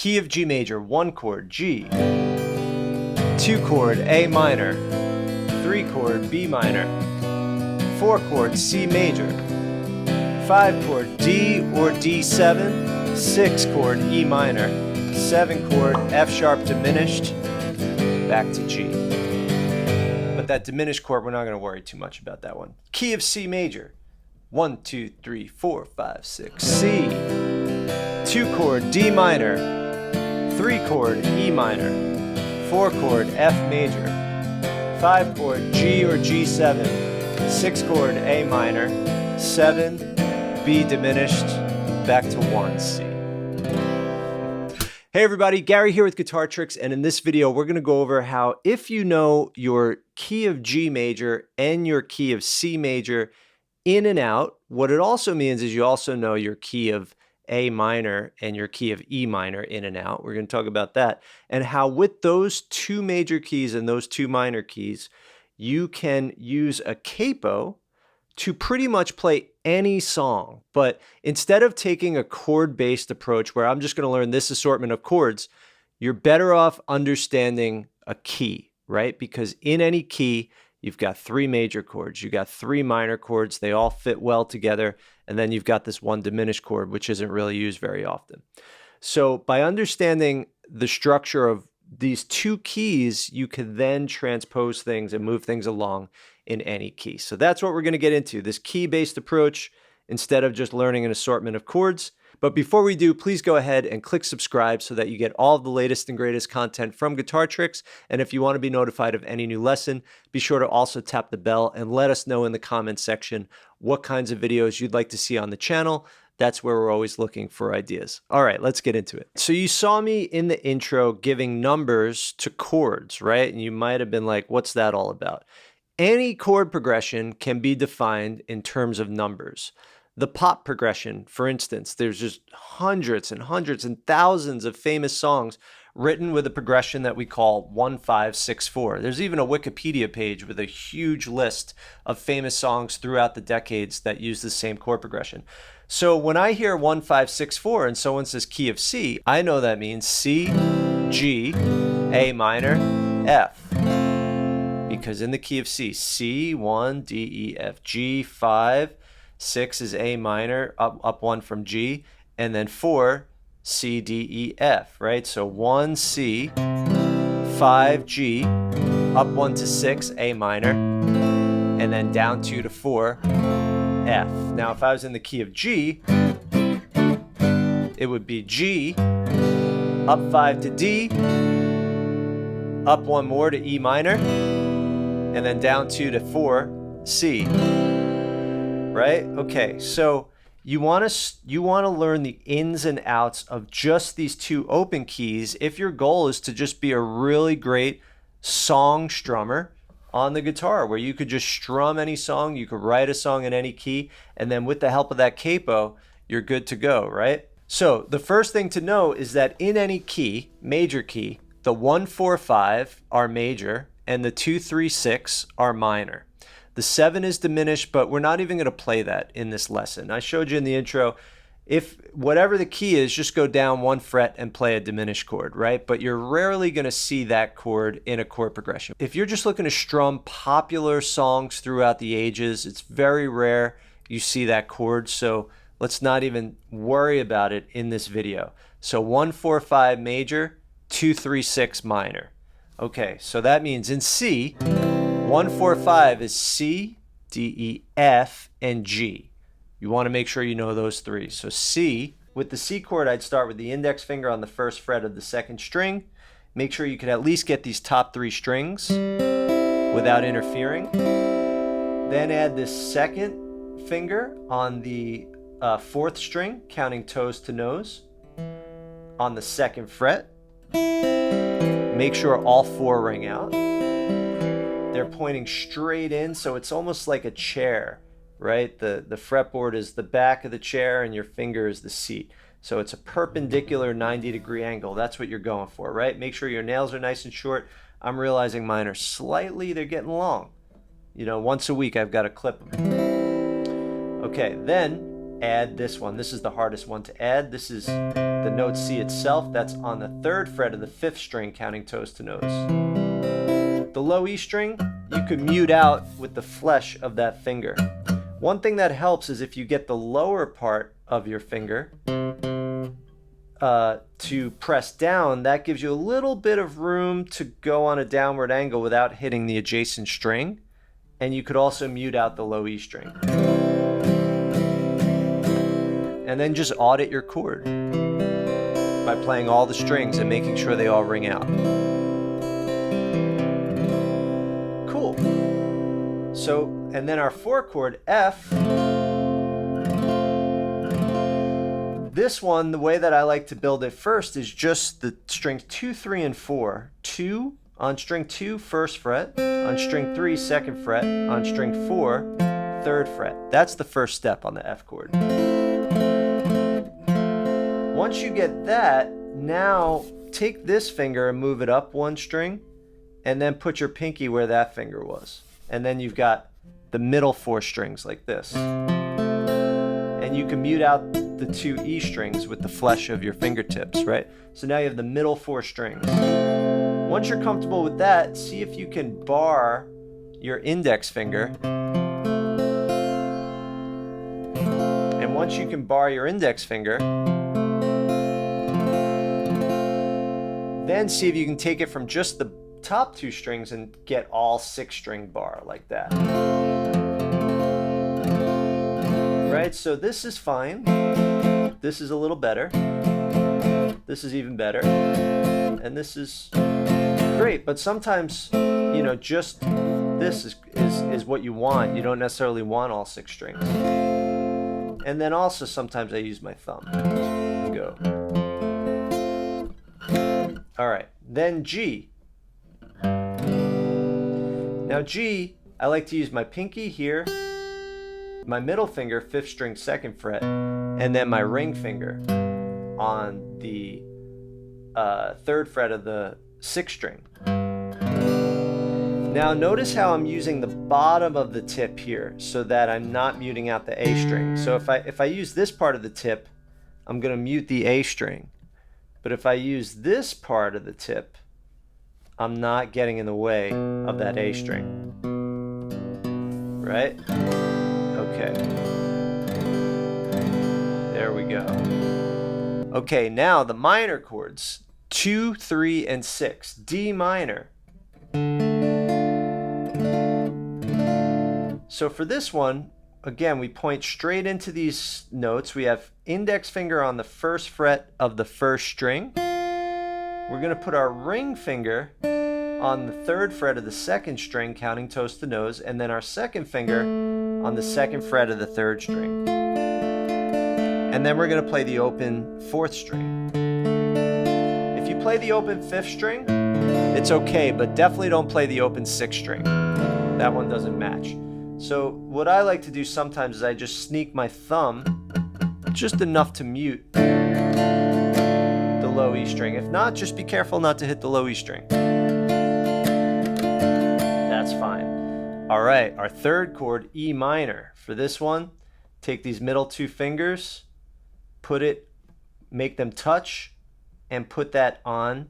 Key of G major, 1 chord G, 2 chord A minor, 3 chord B minor, 4 chord C major, 5 chord D or D7, 6 chord E minor, 7 chord F sharp diminished, back to G. But that diminished chord, we're not going to worry too much about that one. Key of C major, 1, 2, 3, 4, 5, 6, C, 2 chord D minor, 3 chord E minor, 4 chord F major, 5 chord G or G7, 6 chord A minor, 7 B diminished, back to 1 C. Hey everybody, Gary here with Guitar Tricks, and in this video we're going to go over how if you know your key of G major and your key of C major in and out, what it also means is you also know your key of A minor and your key of E minor in and out. We're going to talk about that, and how with those two major keys and those two minor keys, you can use a capo to pretty much play any song. But instead of taking a chord-based approach where I'm just going to learn this assortment of chords, you're better off understanding a key, right? Because in any key, you've got 3 major chords, you've got 3 minor chords, they all fit well together, and then you've got this one diminished chord, which isn't really used very often. So by understanding the structure of these two keys, you can then transpose things and move things along in any key. So that's what we're going to get into, this key-based approach instead of just learning an assortment of chords. But before we do, please go ahead and click subscribe so that you get all of the latest and greatest content from Guitar Tricks. And if you want to be notified of any new lesson, be sure to also tap the bell and let us know in the comments section what kinds of videos you'd like to see on the channel. That's where we're always looking for ideas. All right, let's get into it. So you saw me in the intro giving numbers to chords, right? And you might have been like, what's that all about? Any chord progression can be defined in terms of numbers. The pop progression, for instance, there's just hundreds and hundreds and thousands of famous songs written with a progression that we call 1-5-6-4. There's even a Wikipedia page with a huge list of famous songs throughout the decades that use the same chord progression. So when I hear 1-5-6-4 and someone says key of C, I know that means C, G, A minor, F. Because in the key of C, C, 1, D, E, F, G, 5, 6 is A minor, up 1 from G, and then 4, C, D, E, F, right? So 1, C, 5, G, up 1 to 6, A minor, and then down 2 to 4, F. Now if I was in the key of G, it would be G, up 5 to D, up 1 more to E minor, and then down 2 to 4, C. Right? Okay, so you want to learn the ins and outs of just these two open keys if your goal is to just be a really great song strummer on the guitar, where you could just strum any song, you could write a song in any key, and then with the help of that capo, you're good to go, right? So the first thing to know is that in any key, major key, the 1-4-5 are major and the 2-3-6 are minor. The 7 is diminished, but we're not even going to play that in this lesson. I showed you in the intro, if whatever the key is, just go down 1 fret and play a diminished chord, right? But you're rarely going to see that chord in a chord progression. If you're just looking to strum popular songs throughout the ages, it's very rare you see that chord, so let's not even worry about it in this video. So 1-4-5 major, 2-3-6 minor. Okay, so that means in C, 1-4-5 is C, D, E, F, and G. You want to make sure you know those 3. So C, with the C chord, I'd start with the index finger on the 1st fret of the 2nd string. Make sure you can at least get these top 3 strings without interfering. Then add this 2nd finger on the 4th string, counting toes to nose, on the 2nd fret. Make sure all 4 ring out. They're pointing straight in, so it's almost like a chair, right? The fretboard is the back of the chair and your finger is the seat. So it's a perpendicular 90-degree angle. That's what you're going for, right? Make sure your nails are nice and short. I'm realizing mine are they're getting long. You know, once a week I've got to clip them. Okay, then add this one. This is the hardest one to add. This is the note C itself. That's on the 3rd fret of the 5th string, counting toes to nose. The low E string, you could mute out with the flesh of that finger. One thing that helps is if you get the lower part of your finger to press down, that gives you a little bit of room to go on a downward angle without hitting the adjacent string. And you could also mute out the low E string. And then just audit your chord by playing all the strings and making sure they all ring out. Cool. So, and then our 4 chord, F. This one, the way that I like to build it first is just the strings 2, 3, and 4. 2 on string 2, 1st fret, on string 3, 2nd fret, on string 4, 3rd fret. That's the first step on the F chord. Once you get that, now take this finger and move it up 1 string, and then put your pinky where that finger was. And then you've got the middle 4 strings like this. And you can mute out the 2 E strings with the flesh of your fingertips, right? So now you have the middle 4 strings. Once you're comfortable with that, see if you can bar your index finger. And once you can bar your index finger, then see if you can take it from just the top 2 strings and get all 6-string bar like that. Right, so this is fine. This is a little better. This is even better. And this is great, but sometimes, you know, just this is what you want. You don't necessarily want all 6 strings. And then also sometimes I use my thumb. Go. All right, then G. Now G, I like to use my pinky here, my middle finger, 5th string, 2nd fret, and then my ring finger on the 3rd fret of the 6th string. Now notice how I'm using the bottom of the tip here so that I'm not muting out the A string. So if I use this part of the tip, I'm going to mute the A string. But if I use this part of the tip, I'm not getting in the way of that A string. Right? Okay. There we go. Okay, now the minor chords, 2, 3, and 6. D minor. So for this one, again, we point straight into these notes. We have index finger on the 1st fret of the 1st string. We're going to put our ring finger on the 3rd fret of the 2nd string, counting toes to nose, and then our 2nd finger on the 2nd fret of the 3rd string. And then we're going to play the open 4th string. If you play the open 5th string, it's okay, but definitely don't play the open 6th string. That one doesn't match. So what I like to do sometimes is I just sneak my thumb just enough to mute the low E string. If not, just be careful not to hit the low E string. That's fine. All right, our 3rd chord, E minor. For this one, take these middle 2 fingers, make them touch, and put that on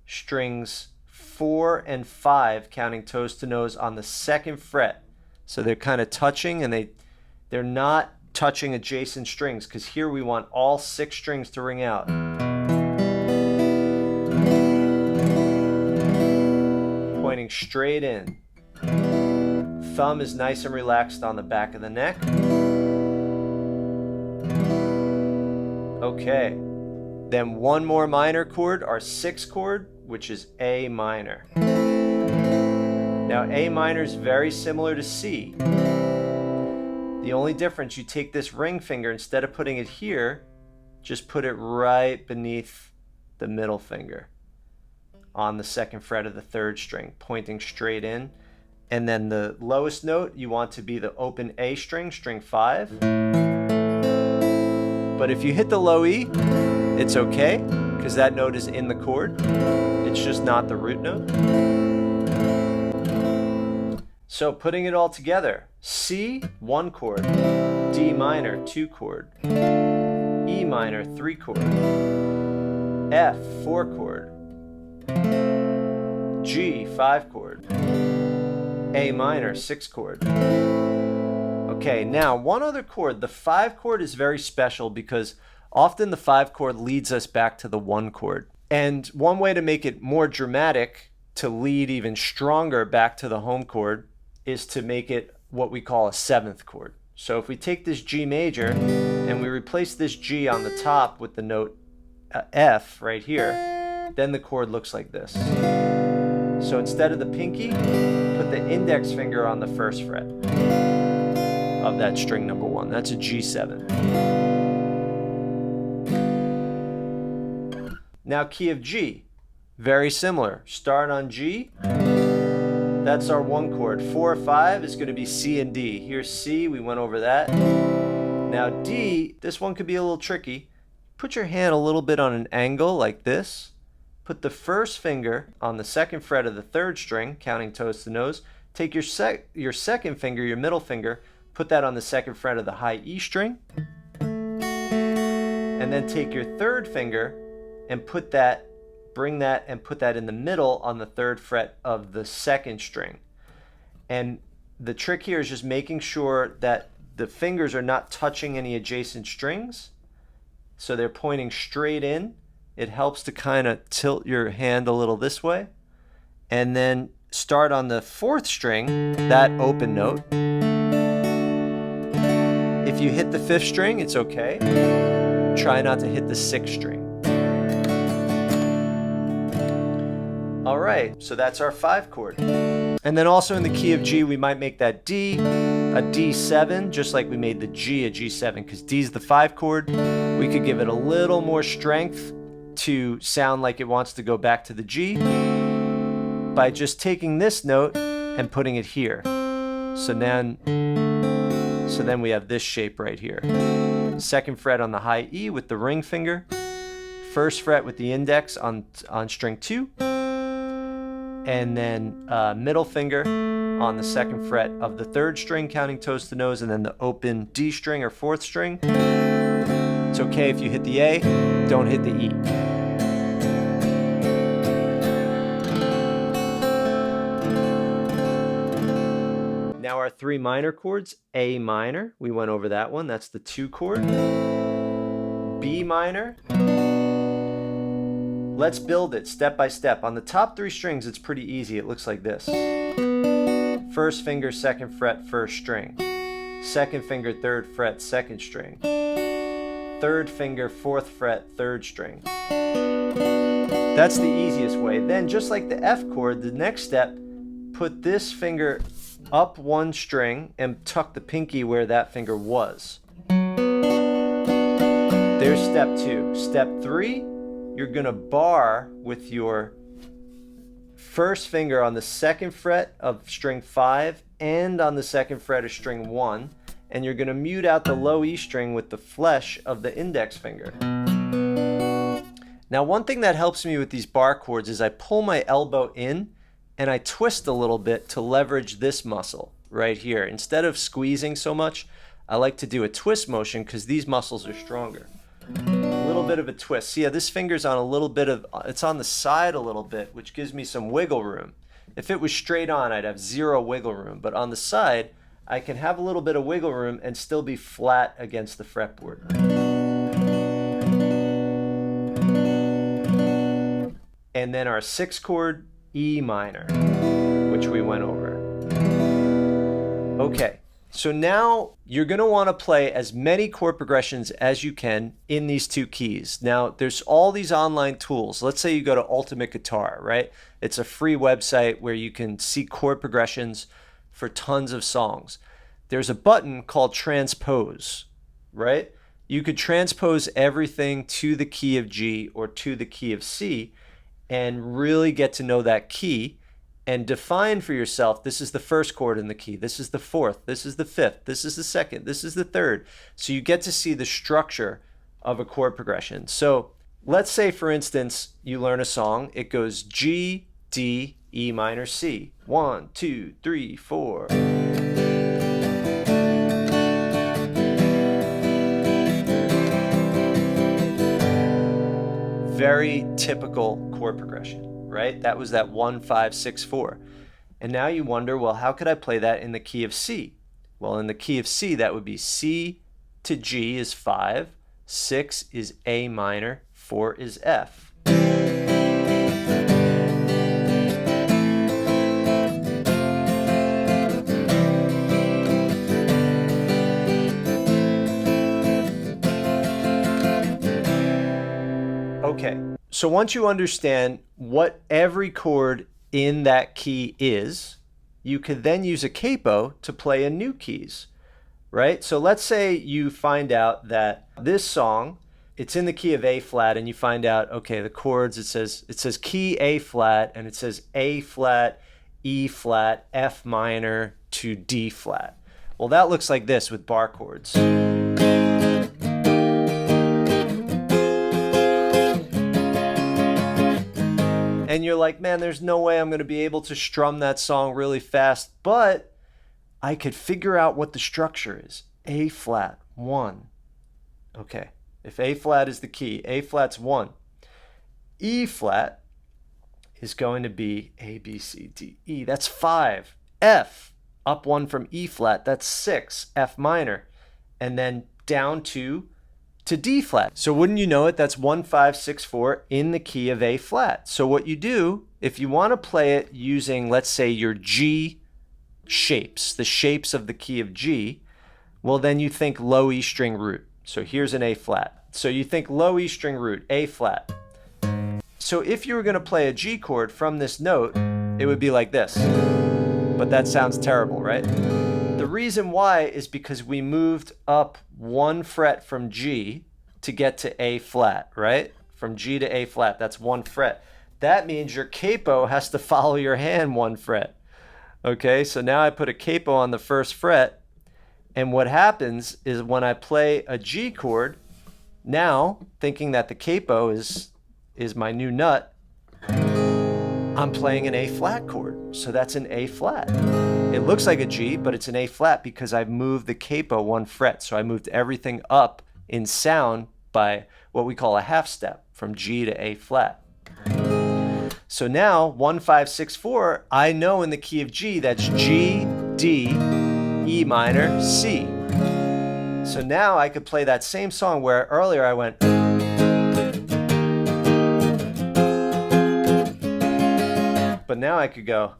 strings 4 and 5, counting toes to nose on the 2nd fret. So they're kind of touching, and they're not touching adjacent strings, because here we want all 6 strings to ring out. Pointing straight in. Thumb is nice and relaxed on the back of the neck. Okay. Then one more minor chord, our 6th chord, which is A minor. Now A minor is very similar to C. The only difference, you take this ring finger, instead of putting it here, just put it right beneath the middle finger on the 2nd fret of the 3rd string, pointing straight in. And then the lowest note you want to be the open A string, string 5. But if you hit the low E, it's okay, because that note is in the chord. It's just not the root note. So putting it all together, C, 1 chord, D minor, 2 chord, E minor, 3 chord, F, 4 chord, G, 5 chord, A minor, 6 chord. Okay, now one other chord. The 5 chord is very special because often the 5 chord leads us back to the 1 chord. And one way to make it more dramatic, to lead even stronger back to the home chord, is to make it what we call a 7th chord. So if we take this G major and we replace this G on the top with the note F right here, then the chord looks like this. So instead of the pinky, put the index finger on the 1st fret of that string number 1. That's a G7. Now key of G, very similar. Start on G. That's our 1 chord. 4 or 5 is going to be C and D. Here's C, we went over that. Now D, this one could be a little tricky. Put your hand a little bit on an angle like this. Put the 1st finger on the 2nd fret of the 3rd string, counting toes to nose. Take your 2nd finger, your middle finger, put that on the 2nd fret of the high E string. And then take your 3rd finger and bring that and put that in the middle on the 3rd fret of the 2nd string. And the trick here is just making sure that the fingers are not touching any adjacent strings, so they're pointing straight in. It helps to kind of tilt your hand a little this way. And then start on the 4th string, that open note. If you hit the 5th string, it's okay. Try not to hit the 6th string. All right, so that's our 5 chord. And then also in the key of G, we might make that D a D7, just like we made the G a G7, because D's the 5 chord. We could give it a little more strength to sound like it wants to go back to the G by just taking this note and putting it here. So then we have this shape right here. 2nd fret on the high E with the ring finger, 1st fret with the index on string 2, and then middle finger on the 2nd fret of the 3rd string, counting toes to nose, and then the open D string or 4th string. It's okay if you hit the A, don't hit the E. Now our 3 minor chords, A minor, we went over that one, that's the 2 chord. B minor. Let's build it step by step. On the top 3 strings, it's pretty easy. It looks like this. 1st finger, 2nd fret, 1st string. 2nd finger, 3rd fret, 2nd string. 3rd finger, 4th fret, 3rd string. That's the easiest way. Then, just like the F chord, the next step, put this finger up 1 string and tuck the pinky where that finger was. There's step 2. Step 3, you're going to bar with your 1st finger on the 2nd fret of string 5 and on the 2nd fret of string 1, and you're going to mute out the low E string with the flesh of the index finger. Now, one thing that helps me with these bar chords is I pull my elbow in and I twist a little bit to leverage this muscle right here. Instead of squeezing so much, I like to do a twist motion because these muscles are stronger. A little bit of a twist. See, this finger's on a little bit of, it's on the side a little bit, which gives me some wiggle room. If it was straight on, I'd have 0 wiggle room, but on the side, I can have a little bit of wiggle room and still be flat against the fretboard. And then our 6th chord, E minor, which we went over. Okay. So now you're going to want to play as many chord progressions as you can in these 2 keys. Now, there's all these online tools. Let's say you go to Ultimate Guitar, right? It's a free website where you can see chord progressions for tons of songs. There's a button called transpose, right? You could transpose everything to the key of G or to the key of C and really get to know that key and define for yourself, this is the 1st chord in the key, this is the 4th, this is the 5th, this is the 2nd, this is the 3rd. So you get to see the structure of a chord progression. So let's say, for instance, you learn a song, it goes G, D, E minor, C. 1, 2, 3, 4. Very typical chord progression, right? That was that 1, 5, 6, 4. And now you wonder, well, how could I play that in the key of C? Well, in the key of C, that would be C to G is 5, 6 is A minor, 4 is F. Okay, so once you understand what every chord in that key is, you could then use a capo to play in new keys, right? So let's say you find out that this song, it's in the key of A flat, and you find out, okay, the chords, it says key A flat, and it says A flat, E flat, F minor to D flat. Well, that looks like this with bar chords. And you're like, man, there's no way I'm going to be able to strum that song really fast, but I could figure out what the structure is. A flat, 1. Okay, if A flat is the key, A flat's 1. E flat is going to be A, B, C, D, E. That's 5. F, up 1 from E flat, that's 6. F minor. And then down 2 to D flat. So wouldn't you know it, that's 1, 5, 6, 4 in the key of A flat. So what you do, if you want to play it using, let's say, your G shapes, the shapes of the key of G, well, then you think low E string root. So here's an A flat. So you think low E string root, A flat. So if you were going to play a G chord from this note, it would be like this. But that sounds terrible, right? The reason why is because we moved up 1 fret from G to get to A flat, right? From G to A flat, that's 1 fret. That means your capo has to follow your hand 1 fret. Okay, so now I put a capo on the 1st fret, and what happens is when I play a G chord, now thinking that the capo is my new nut, I'm playing an A flat chord. So that's an A flat. It looks like a G, but it's an A flat because I've moved the capo 1 fret. So I moved everything up in sound by what we call a half step from G to A flat. So now 1, 5, 6, 4, I know in the key of G that's G, D, E minor, C. So now I could play that same song where earlier I went, but now I could go.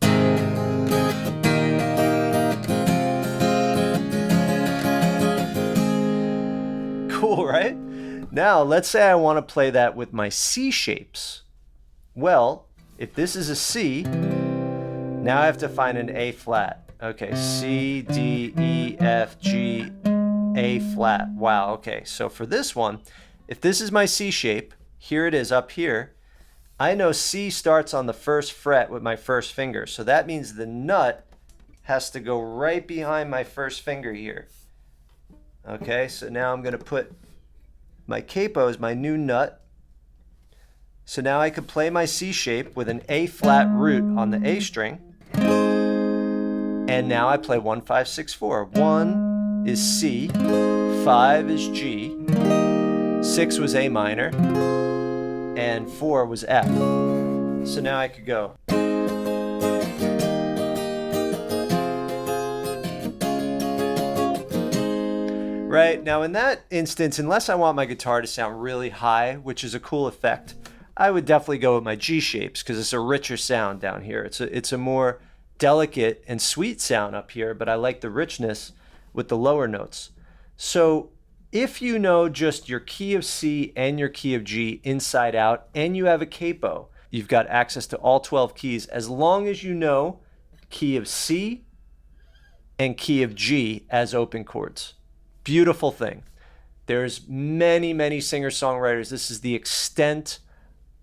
Cool, right? Now, let's say I want to play that with my C shapes. Well, if this is a C, now I have to find an A flat. Okay, C, D, E, F, G, A flat. Wow, okay. So for this one, if this is my C shape, here it is up here, I know C starts on the 1st fret with my 1st finger. So that means the nut has to go right behind my 1st finger here. Okay, so now I'm going to put my capo as my new nut. So now I could play my C shape with an A flat root on the A string. And now I play 1, 5, 6, 4. 1 is C, 5 is G, 6 was A minor, and 4 was F. So now I could go. Right, now in that instance, unless I want my guitar to sound really high, which is a cool effect, I would definitely go with my G shapes because it's a richer sound down here. It's a more delicate and sweet sound up here, but I like the richness with the lower notes. So if you know just your key of C and your key of G inside out, and you have a capo, you've got access to all 12 keys, as long as you know key of C and key of G as open chords. Beautiful thing. There's many, many singer-songwriters. This is the extent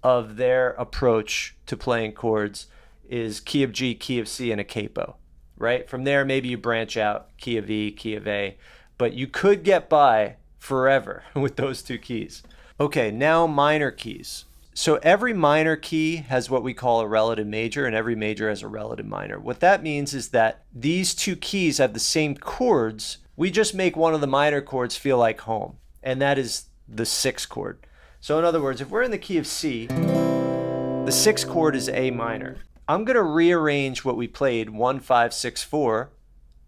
of their approach to playing chords is key of G, key of C, and a capo, right? From there, maybe you branch out key of E, key of A, but you could get by forever with those 2 keys. Okay, now minor keys. So every minor key has what we call a relative major, and every major has a relative minor. What that means is that these two keys have the same chords. We just make one of the minor chords feel like home, and that is the 6th chord. So in other words, if we're in the key of C, the 6th chord is A minor. I'm going to rearrange what we played 1 5 6 4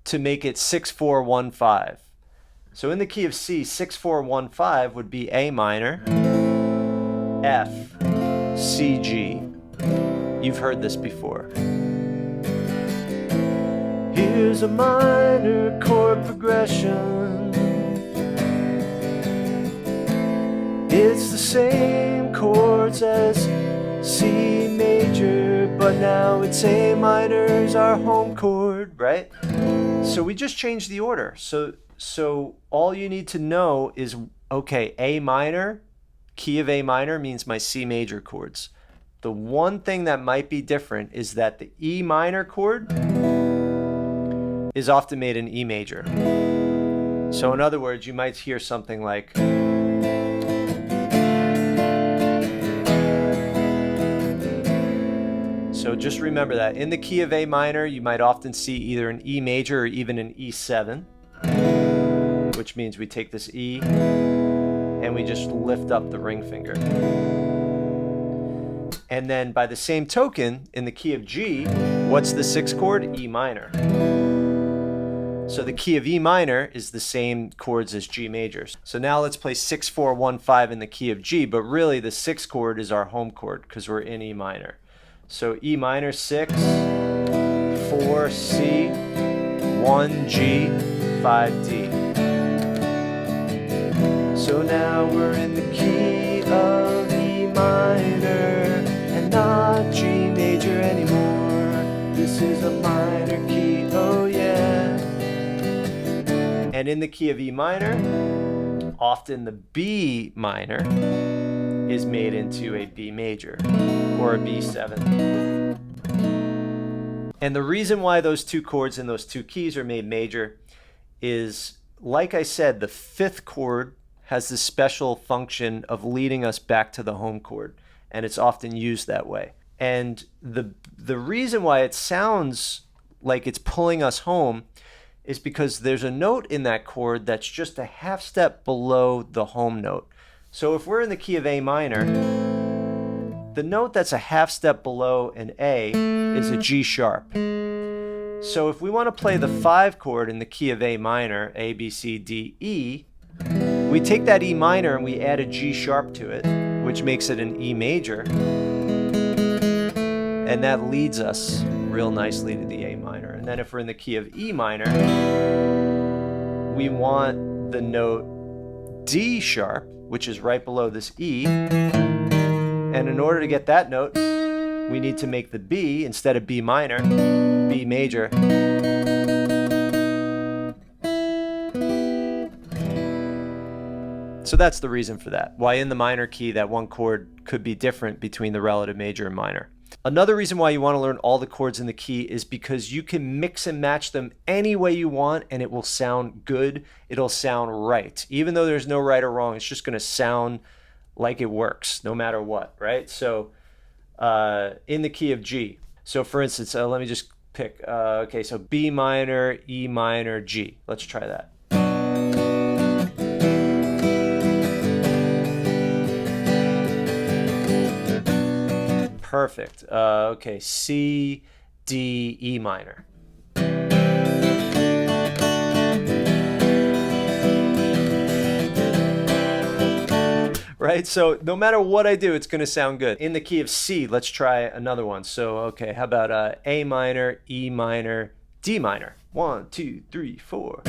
to make it 6 4 1 5. So in the key of C, 6 4 1 5 would be A minor, F, C, G. You've heard this before. Here's a minor chord progression. It's the same chords as C major, but now it's A minor's our home chord, right? So we just changed the order. So all you need to know is, okay, A minor, key of A minor means my C major chords. The one thing that might be different is that the E minor chord is often made in E major. So in other words, you might hear something like, so just remember that in the key of A minor, you might often see either an E major or even an E7, which means we take this E and we just lift up the ring finger. And then by the same token, in the key of G, what's the 6th chord? E minor. So the key of E minor is the same chords as G majors. So now let's play 6 4 1 5 in the key of G, but really the 6th chord is our home chord because we're in E minor. So E minor, 6, 4, C, 1, G, 5, D. So now we're in the key of E minor and not G major anymore. This is a minor key, oh yeah. And in the key of E minor, often the B minor is made into a B major or a B7. And the reason why those two chords and those two keys are made major is, like I said, the 5th chord has this special function of leading us back to the home chord, and it's often used that way. And the reason why it sounds like it's pulling us home is because there's a note in that chord that's just a half step below the home note. So if we're in the key of A minor, the note that's a half step below an A is a G sharp. So if we want to play the 5 chord in the key of A minor, A, B, C, D, E, we take that E minor and we add a G sharp to it, which makes it an E major. And that leads us real nicely to the A minor. And then if we're in the key of E minor, we want the note D sharp, which is right below this E. And in order to get that note, we need to make the B, instead of B minor, B major. So that's the reason for that, why in the minor key that one chord could be different between the relative major and minor. Another reason why you want to learn all the chords in the key is because you can mix and match them any way you want and it will sound good. It'll sound right. Even though there's no right or wrong, it's just going to sound like it works no matter what, right? So in the key of G. So for instance, let me just pick, okay, so B minor, E minor, G. Let's try that. Perfect. Okay, C, D, E minor. Right? So no matter what I do, it's going to sound good. In the key of C, let's try another one. So, okay, how about A minor, E minor, D minor? 1, 2, 3, 4.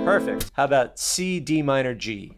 Perfect. How about C, D minor, G?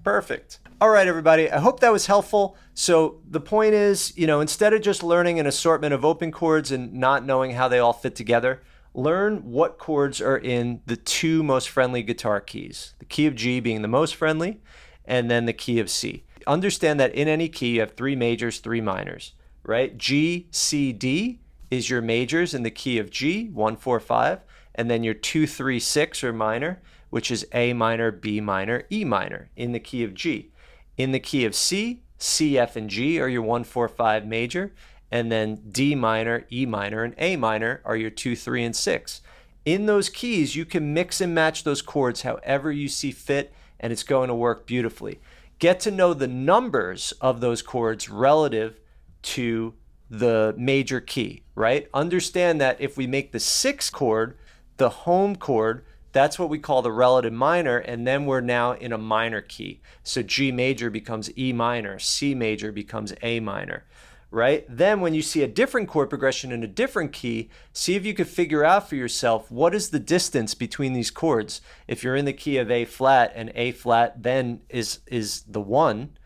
Perfect. All right, everybody. I hope that was helpful. So the point is, instead of just learning an assortment of open chords and not knowing how they all fit together, learn what chords are in the two most friendly guitar keys, the key of G being the most friendly, and then the key of C. Understand that in any key, you have 3 majors, 3 minors, right? G, C, D is your majors in the key of G, 1, 4, 5, and then your 2, 3, 6 are minor, which is A minor, B minor, E minor in the key of G. In the key of C, C, F, and G are your 1, 4, 5 major, and then D minor, E minor, and A minor are your 2, 3, and 6. In those keys, you can mix and match those chords however you see fit, and it's going to work beautifully. Get to know the numbers of those chords relative to the major key, right? Understand that if we make the 6th chord the home chord, that's what we call the relative minor, and then we're now in a minor key. So G major becomes E minor, C major becomes A minor, right? Then when you see a different chord progression in a different key, see if you could figure out for yourself what is the distance between these chords. If you're in the key of A flat and A flat then is the 1,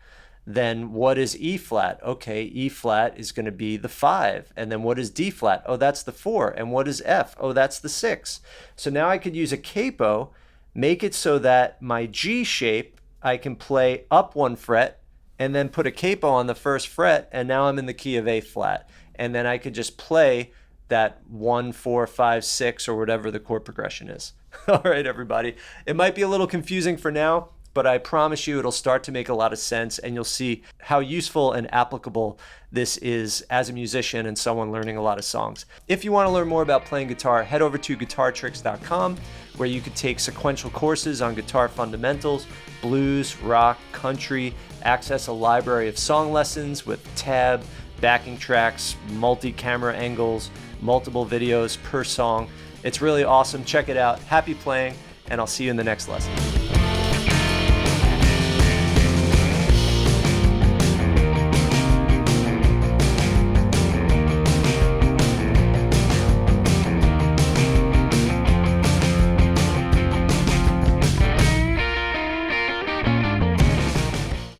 then what is E flat? Okay, E flat is going to be the 5. And then what is D flat? Oh, that's the 4. And what is F? Oh, that's the 6. So now I could use a capo, make it so that my G shape, I can play up 1 fret and then put a capo on the 1st fret, and now I'm in the key of A flat. And then I could just play that 1, 4, 5, 6, or whatever the chord progression is. All right, everybody. It might be a little confusing for now, but I promise you it'll start to make a lot of sense, and you'll see how useful and applicable this is as a musician and someone learning a lot of songs. If you want to learn more about playing guitar, head over to guitartricks.com, where you can take sequential courses on guitar fundamentals, blues, rock, country, access a library of song lessons with tab, backing tracks, multi-camera angles, multiple videos per song. It's really awesome. Check it out. Happy playing, and I'll see you in the next lesson.